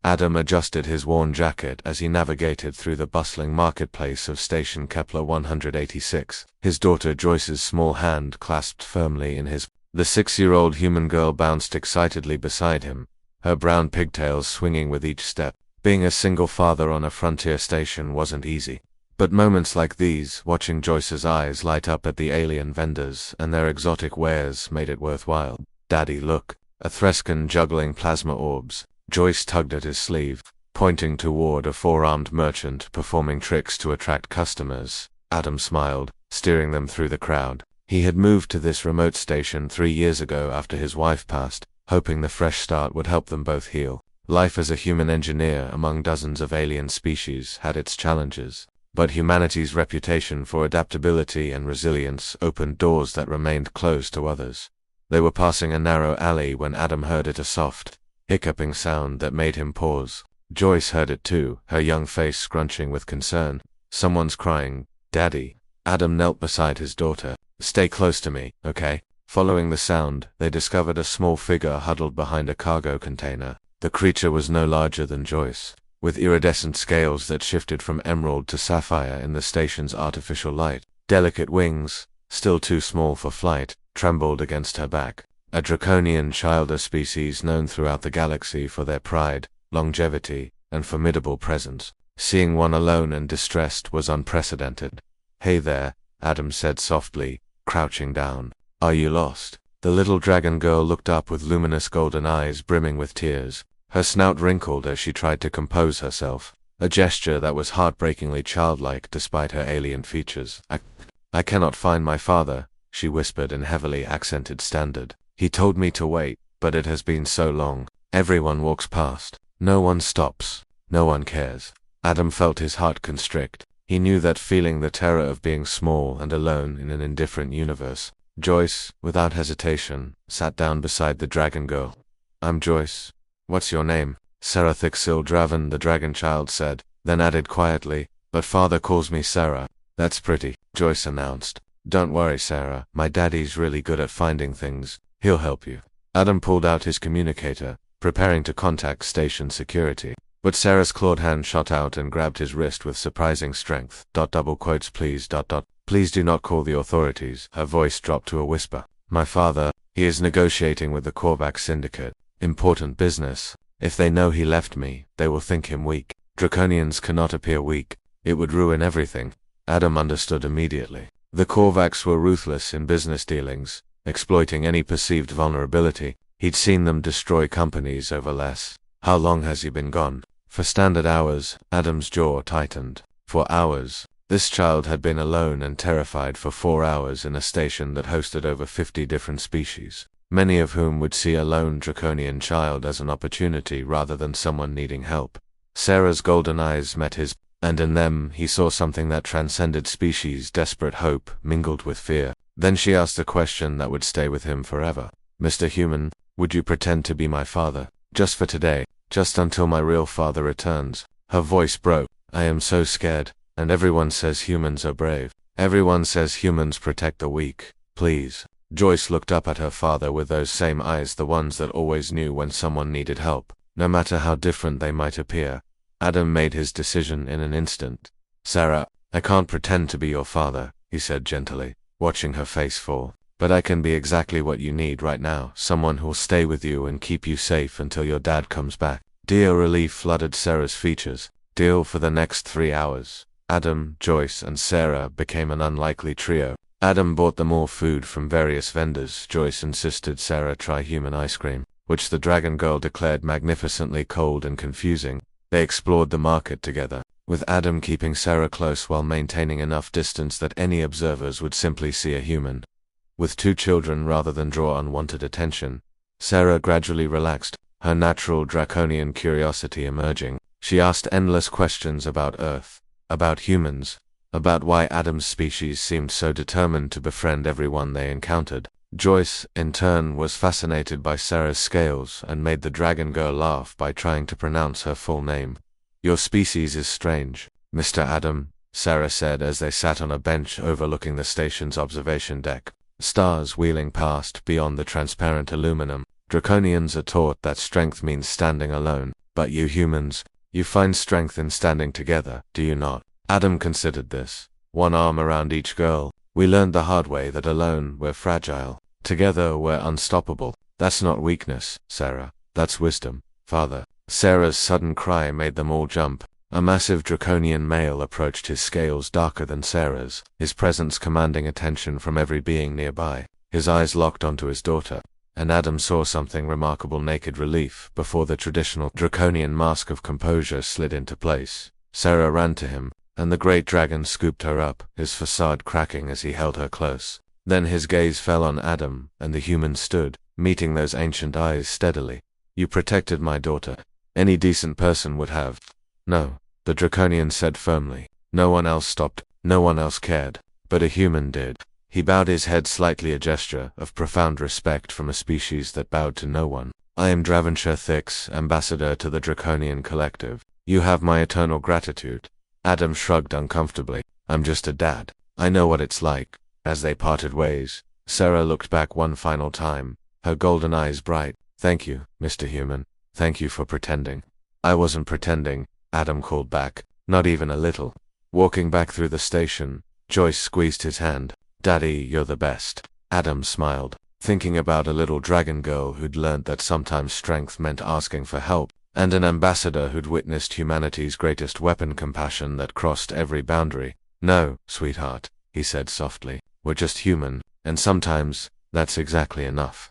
Adam adjusted his worn jacket as he navigated through the bustling marketplace of Station Kepler 186, his daughter Joyce's small hand clasped firmly in his. The 6-year-old human girl bounced excitedly beside him, her brown pigtails swinging with each step. Being a single father on a frontier station wasn't easy. But moments like these, watching Joyce's eyes light up at the alien vendors and their exotic wares, made it worthwhile. "Daddy, look." A Threscan juggling plasma orbs. Joyce tugged at his sleeve, pointing toward a 4-armed merchant performing tricks to attract customers. Adam smiled, steering them through the crowd. He had moved to this remote station 3 years ago after his wife passed, hoping the fresh start would help them both heal. Life as a human engineer among dozens of alien species had its challenges, but humanity's reputation for adaptability and resilience opened doors that remained closed to others. They were passing a narrow alley when Adam heard a soft, hiccuping sound that made him pause. Joyce heard it too, her young face scrunching with concern. "Someone's crying, Daddy." Adam knelt beside his daughter. "Stay close to me, okay?" Following the sound, they discovered a small figure huddled behind a cargo container. The creature was no larger than Joyce, with iridescent scales that shifted from emerald to sapphire in the station's artificial light. Delicate wings, still too small for flight, trembled against her back. A draconian childer species known throughout the galaxy for their pride, longevity, and formidable presence. Seeing one alone and distressed was unprecedented. "Hey there," Adam said softly, crouching down. "Are you lost?" The little dragon girl looked up with luminous golden eyes brimming with tears. Her snout wrinkled as she tried to compose herself, a gesture that was heartbreakingly childlike despite her alien features. I cannot find my father," she whispered in heavily accented standard. "He told me to wait, but it has been so long. Everyone walks past. No one stops. No one cares." Adam felt his heart constrict. He knew that feeling, the terror of being small and alone in an indifferent universe. Joyce, without hesitation, sat down beside the dragon girl. "I'm Joyce. What's your name?" "Sarah Thixil Draven," the dragon child said, then added quietly, "But father calls me Sarah." "That's pretty," Joyce announced. "Don't worry, Sarah. My daddy's really good at finding things. He'll help you." Adam pulled out his communicator, preparing to contact station security. But Sarah's clawed hand shot out and grabbed his wrist with surprising strength. "Please, please do not call the authorities." Her voice dropped to a whisper. "My father, he is negotiating with the Korvax Syndicate. Important business. If they know he left me, they will think him weak. Draconians cannot appear weak. It would ruin everything." Adam understood immediately. The Korvax were ruthless in business dealings, exploiting any perceived vulnerability. He'd seen them destroy companies over less. "How long has he been gone?" "For standard hours." Adam's jaw tightened. For hours. This child had been alone and terrified for 4 hours in a station that hosted over 50 different species, many of whom would see a lone draconian child as an opportunity rather than someone needing help. Sarah's golden eyes met his, and in them he saw something that transcended species, desperate hope mingled with fear. Then she asked a question that would stay with him forever. "Mr. Human, would you pretend to be my father? Just for today, just until my real father returns?" Her voice broke. "I am so scared, and everyone says humans are brave. Everyone says humans protect the weak. Please." Joyce looked up at her father with those same eyes, the ones that always knew when someone needed help, no matter how different they might appear. Adam made his decision in an instant. "Sarah, I can't pretend to be your father," he said gently, watching her face fall. "But I can be exactly what you need right now, someone who'll stay with you and keep you safe until your dad comes back." Dear relief flooded Sarah's features. Deal for the next 3 hours. Adam, Joyce, and Sarah became an unlikely trio. Adam bought them all food from various vendors. Joyce insisted Sarah try human ice cream, which the dragon girl declared magnificently cold and confusing. They explored the market together, with Adam keeping Sarah close while maintaining enough distance that any observers would simply see a human. With 2 children rather than draw unwanted attention, Sarah gradually relaxed, her natural draconian curiosity emerging. She asked endless questions about Earth, about humans, about why Adam's species seemed so determined to befriend everyone they encountered. Joyce, in turn, was fascinated by Sarah's scales and made the dragon girl laugh by trying to pronounce her full name. "Your species is strange, Mr. Adam," Sarah said as they sat on a bench overlooking the station's observation deck. Stars wheeling past beyond the transparent aluminum. Draconians are taught that strength means standing alone, But you humans, you find strength in standing together, do you not? Adam considered this. One arm around each girl. We learned the hard way that alone we're fragile. Together we're unstoppable. That's not weakness, Sarah. That's wisdom, father. Sarah's sudden cry made them all jump. A massive draconian male approached, his scales darker than Sarah's, his presence commanding attention from every being nearby. His eyes locked onto his daughter, and Adam saw something remarkable: naked relief before the traditional draconian mask of composure slid into place. Sarah ran to him, and the great dragon scooped her up, his facade cracking as he held her close. Then his gaze fell on Adam, and the human stood, meeting those ancient eyes steadily. You protected my daughter. Any decent person would have. No, the draconian said firmly. No one else stopped, no one else cared, but a human did. He bowed his head slightly, a gesture of profound respect from a species that bowed to no one. I am Dravenshire Thix, ambassador to the Draconian Collective. You have my eternal gratitude. Adam shrugged uncomfortably. I'm just a dad. I know what it's like. As they parted ways, Sarah looked back one final time, her golden eyes bright. Thank you, Mr. Human. Thank you for pretending. I wasn't pretending, Adam called back. Not even a little. Walking back through the station, Joyce squeezed his hand. Daddy, you're the best. Adam smiled, thinking about a little dragon girl who'd learned that sometimes strength meant asking for help, and an ambassador who'd witnessed humanity's greatest weapon, compassion, that crossed every boundary. No, sweetheart, he said softly. We're just human, and sometimes, that's exactly enough.